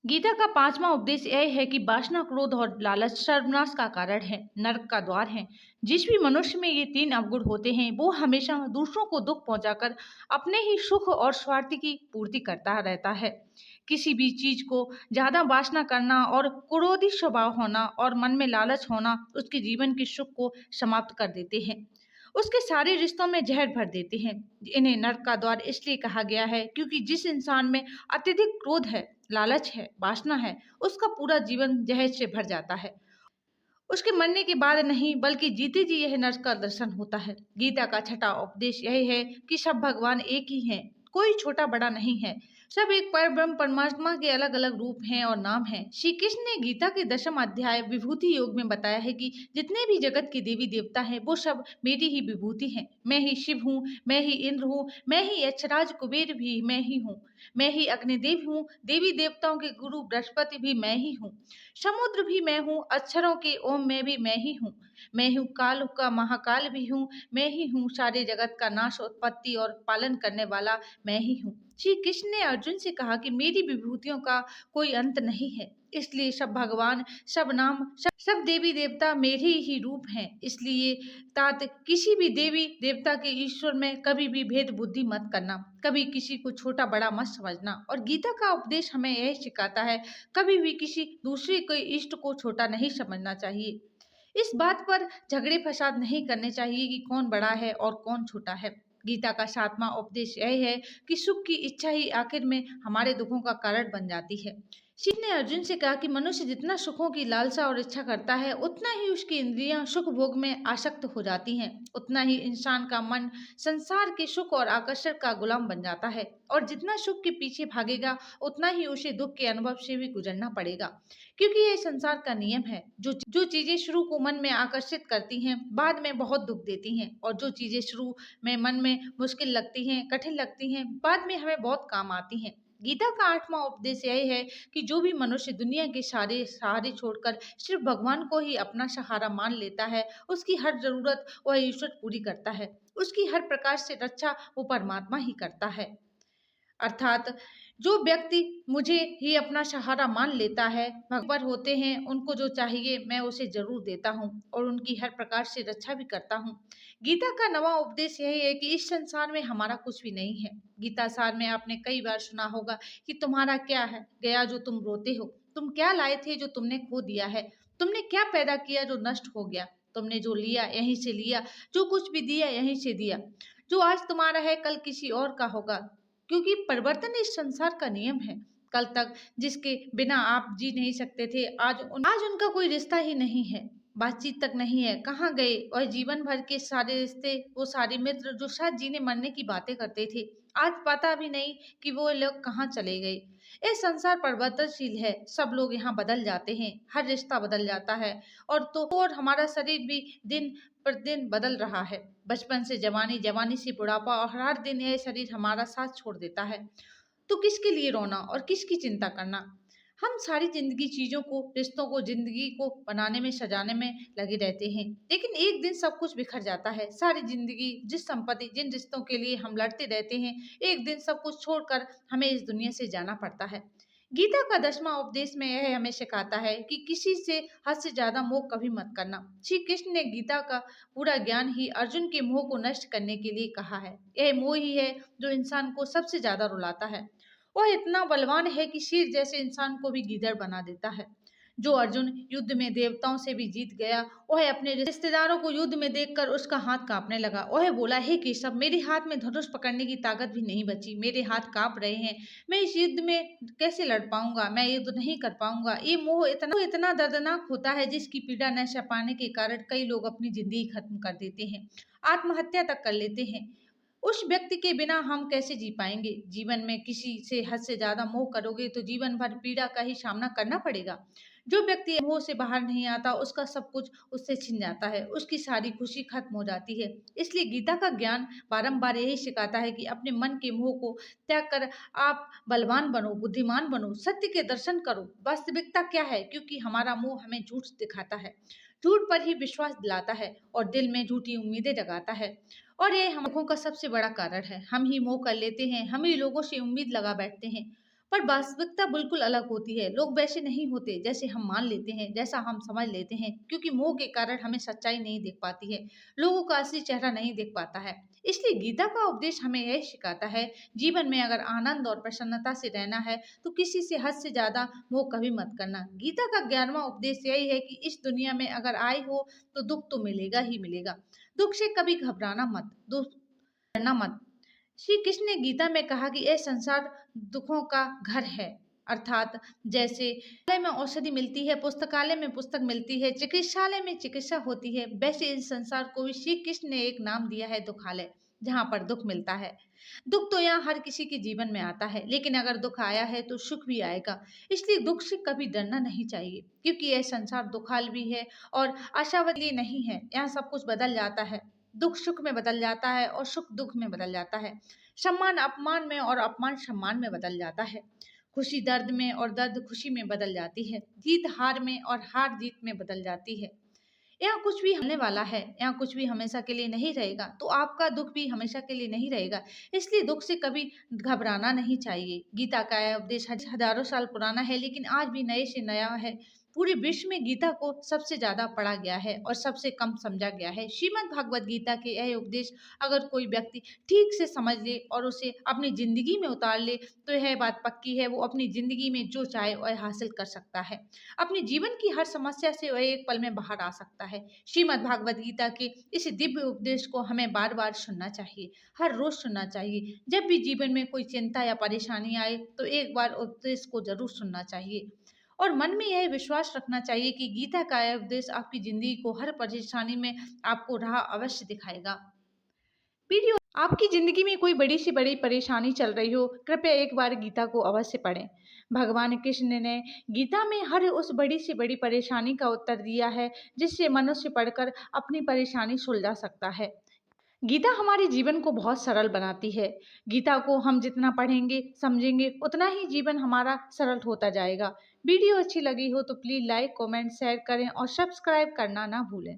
गीता का पांचवा उपदेश यह है कि वासना, क्रोध और लालच सर्वनाश का कारण है, नरक का द्वार है। जिस भी मनुष्य में ये तीन अवगुण होते हैं वो हमेशा दूसरों को दुख पहुंचाकर अपने ही सुख और स्वार्थ की पूर्ति करता रहता है। किसी भी चीज को ज्यादा वासना करना और क्रोधी स्वभाव होना और मन में लालच होना उसके जीवन के सुख को समाप्त कर देते हैं, उसके सारे रिश्तों में जहर भर देते हैं। इन्हें नर्क का द्वार इसलिए कहा गया है क्योंकि जिस इंसान में अत्यधिक क्रोध है, लालच है, वासना है, उसका पूरा जीवन जहर से भर जाता है। उसके मरने के बाद नहीं बल्कि जीते जी यह नर्क का दर्शन होता है। गीता का छठा उपदेश यही है कि सब भगवान एक ही हैं, कोई छोटा बड़ा नहीं है। सब एक पर ब्रह्म परमात्मा के अलग अलग रूप हैं और नाम हैं। श्री कृष्ण ने गीता के 10वें अध्याय विभूति योग में बताया है कि जितने भी जगत के देवी देवता हैं वो सब मेरी ही विभूति हैं। मैं ही शिव हूँ, मैं ही इंद्र हूँ, मैं ही यक्षराज कुबेर भी मैं ही हूँ, मैं ही अग्निदेव हूँ, देवी देवताओं के गुरु बृहस्पति भी मैं ही हूँ, समुद्र भी मैं हूँ, अक्षरों के ओम में भी मैं ही हूँ, मैं हूँ काल का महाकाल भी हूँ, मैं ही हूँ सारे जगत का नाश, उत्पत्ति और पालन करने वाला मैं ही हूँ। श्री कृष्ण ने अर्जुन से कहा कि मेरी विभूतियों का कोई अंत नहीं है, इसलिए सब भगवान, सब नाम, सब देवी देवता मेरे ही रूप हैं। इसलिए तात किसी भी देवी देवता के ईश्वर में कभी भी भेद बुद्धि मत करना, कभी किसी को छोटा बड़ा मत समझना। और गीता का उपदेश हमें यह सिखाता है कभी भी किसी दूसरे के इष्ट को छोटा नहीं समझना चाहिए। इस बात पर झगड़े फसाद नहीं करने चाहिए कि कौन बड़ा है और कौन छोटा है। गीता का सातवां उपदेश यह है कि सुख की इच्छा ही आखिर में हमारे दुखों का कारण बन जाती है। शिव ने अर्जुन से कहा कि मनुष्य जितना सुखों की लालसा और इच्छा करता है उतना ही उसकी इंद्रियां सुख भोग में आसक्त हो जाती हैं, उतना ही इंसान का मन संसार के सुख और आकर्षण का गुलाम बन जाता है। और जितना सुख के पीछे भागेगा उतना ही उसे दुख के अनुभव से भी गुजरना पड़ेगा, क्योंकि ये संसार का नियम है। जो चीजें शुरू को मन में आकर्षित करती हैं बाद में बहुत दुख देती हैं, और जो चीजें शुरू में मन में मुश्किल लगती हैं, कठिन लगती हैं, बाद में हमें बहुत काम आती हैं। गीता का आठवां उपदेश यही है कि जो भी मनुष्य दुनिया के सारे सहारे छोड़कर सिर्फ भगवान को ही अपना सहारा मान लेता है उसकी हर जरूरत वह ईश्वर पूरी करता है, उसकी हर प्रकार से रक्षा वो परमात्मा ही करता है। अर्थात जो व्यक्ति मुझे ही अपना सहारा मान लेता है, भगवान होते हैं, उनको जो चाहिए मैं उसे जरूर देता हूँ और उनकी हर प्रकार से रक्षा भी करता हूँ। गीता का नवा उपदेश यही है कि इस संसार में हमारा कुछ भी नहीं है। गीता सार में आपने कई बार सुना होगा कि तुम्हारा क्या है गया जो तुम रोते हो, तुम क्या लाए थे जो तुमने खो दिया है, तुमने क्या पैदा किया जो नष्ट हो गया, तुमने जो लिया यहीं से लिया, जो कुछ भी दिया यहीं से दिया, जो आज तुम्हारा है कल किसी और का होगा, क्योंकि परिवर्तन इस संसार का नियम है। कल तक जिसके बिना आप जी नहीं सकते थे आज उनका कोई रिश्ता ही नहीं है, बातचीत तक नहीं है, कहाँ गए। और जीवन भर के सारे रिश्ते, वो सारे मित्र जो साथ जीने मरने की बातें करते थे, आज पता भी नहीं कि वो लोग कहाँ चले गए। ये संसार परिवर्तनशील है, सब लोग यहाँ बदल जाते हैं, हर रिश्ता बदल जाता है। और हमारा शरीर भी दिन प्रतिदिन बदल रहा है, बचपन से जवानी, जवानी से बुढ़ापा, और हर दिन यह शरीर हमारा साथ छोड़ देता है। तो किसके लिए रोना और किसकी चिंता करना। हम सारी जिंदगी चीजों को, रिश्तों को, जिंदगी को बनाने में, सजाने में लगे रहते हैं, लेकिन एक दिन सब कुछ बिखर जाता है। सारी जिंदगी जिस संपत्ति, जिन रिश्तों के लिए हम लड़ते रहते हैं, एक दिन सब कुछ छोड़कर हमें इस दुनिया से जाना पड़ता है। गीता का 10वां उपदेश में यह हमें सिखाता है कि किसी से हद से ज्यादा मोह कभी मत करना। श्री कृष्ण ने गीता का पूरा ज्ञान ही अर्जुन के मोह को नष्ट करने के लिए कहा है। यह मोह ही है जो इंसान को सबसे ज्यादा रुलाता है। वह इतना बलवान है कि शेर जैसे इंसान को भी गीदड़ बना देता है। जो अर्जुन युद्ध में देवताओं से भी जीत गया, वह अपने रिश्तेदारों को युद्ध में देखकर उसका हाथ कांपने लगा। वह बोला, हे केशव, मेरे हाथ में धनुष पकड़ने की ताकत भी नहीं बची, मेरे हाथ कांप रहे हैं, मैं इस युद्ध में कैसे लड़ पाऊंगा, मैं युद्ध नहीं कर पाऊंगा। ये मोह इतना दर्दनाक होता है जिसकी पीड़ा न सह पाने के कारण कई लोग अपनी जिंदगी खत्म कर देते हैं, आत्महत्या तक कर लेते हैं। उस व्यक्ति के बिना हम कैसे जी पाएंगे। जीवन में किसी से हद से ज्यादा मोह करोगे तो जीवन भर पीड़ा का ही सामना करना पड़ेगा। जो व्यक्ति मोह से बाहर नहीं आता उसका सब कुछ उससे छिन जाता है, उसकी सारी खुशी खत्म हो जाती है। इसलिए गीता का ज्ञान बारंबार यही सिखाता है कि अपने मन के मोह को त्याग कर आप बलवान बनो, बुद्धिमान बनो, सत्य के दर्शन करो। वास्तविकता क्या है, क्योंकि हमारा मोह हमें झूठ दिखाता है, झूठ पर ही विश्वास दिलाता है और दिल में झूठी उम्मीदें जगाता है। और ये हम लोगों का सबसे बड़ा कारण है, हम ही मोह कर लेते हैं, हम ही लोगों से उम्मीद लगा बैठते हैं। पर वास्तविकता बिल्कुल अलग होती है। लोग वैसे नहीं होते जैसे हम मान लेते हैं, जैसा हम समझ लेते हैं, क्योंकि मोह के कारण हमें सच्चाई नहीं दिख पाती है, लोगों का असली चेहरा नहीं दिख पाता है। इसलिए गीता का उपदेश हमें यह सिखाता है, जीवन में अगर आनंद और प्रसन्नता से रहना है तो किसी से हद से ज्यादा मोह कभी मत करना। गीता का 11वां उपदेश यही है कि इस दुनिया में अगर आए हो तो दुख तो मिलेगा ही मिलेगा। दुख से कभी घबराना मत, दुख डरना मत। श्री कृष्ण ने गीता में कहा कि यह संसार दुखों का घर है, अर्थात जैसे विद्यालय में औषधि मिलती है, पुस्तकालय में पुस्तक मिलती है, चिकित्सालय में चिकित्सा होती है, वैसे इस संसार को भी श्री कृष्ण ने एक नाम दिया है, दुखालय, जहाँ पर दुख मिलता है। दुख तो यहाँ हर किसी के जीवन में आता है, लेकिन अगर दुख आया है तो सुख भी आएगा। इसलिए दुख से कभी डरना नहीं चाहिए, क्योंकि यह संसार दुखाल भी है और आशावादी नहीं है। यहाँ सब कुछ बदल जाता है, दुख सुख में बदल जाता है और सुख दुख में बदल जाता है। सम्मान अपमान में और अपमान सम्मान में बदल जाता है। खुशी दर्द में और दर्द खुशी में बदल जाती है। जीत हार में और हार जीत में बदल जाती है। यहाँ कुछ भी होने वाला है, यहाँ कुछ भी हमेशा के लिए नहीं रहेगा, तो आपका दुख भी हमेशा के लिए नहीं रहेगा। इसलिए दुख से कभी घबराना नहीं चाहिए। गीता का यह उपदेश हजारों साल पुराना है, लेकिन आज भी नए से नया है। पूरे विश्व में गीता को सबसे ज्यादा पढ़ा गया है और सबसे कम समझा गया है। श्रीमद् भागवत गीता के यह उपदेश अगर कोई व्यक्ति ठीक से समझ ले और उसे अपनी जिंदगी में उतार ले तो यह बात पक्की है, वो अपनी जिंदगी में जो चाहे वह हासिल कर सकता है। अपने जीवन की हर समस्या से वह एक पल में बाहर आ सकता है। श्रीमद् भागवत गीता के इस दिव्य उपदेश को हमें बार बार सुनना चाहिए, हर रोज सुनना चाहिए। जब भी जीवन में कोई चिंता या परेशानी आए तो एक बार उपदेश को जरूर सुनना चाहिए और मन में यह विश्वास रखना चाहिए कि गीता का यह उपदेश आपकी जिंदगी को हर परेशानी में आपको राह अवश्य दिखाएगा। वीडियो आपकी जिंदगी में कोई बड़ी से बड़ी परेशानी चल रही हो, कृपया एक बार गीता को अवश्य पढ़ें। भगवान कृष्ण ने गीता में हर उस बड़ी से बड़ी परेशानी का उत्तर दिया है जिससे मनुष्य पढ़कर अपनी परेशानी सुलझा सकता है। गीता हमारे जीवन को बहुत सरल बनाती है। गीता को हम जितना पढ़ेंगे समझेंगे उतना ही जीवन हमारा सरल होता जाएगा। वीडियो अच्छी लगी हो तो प्लीज लाइक कमेंट शेयर करें और सब्सक्राइब करना ना भूलें।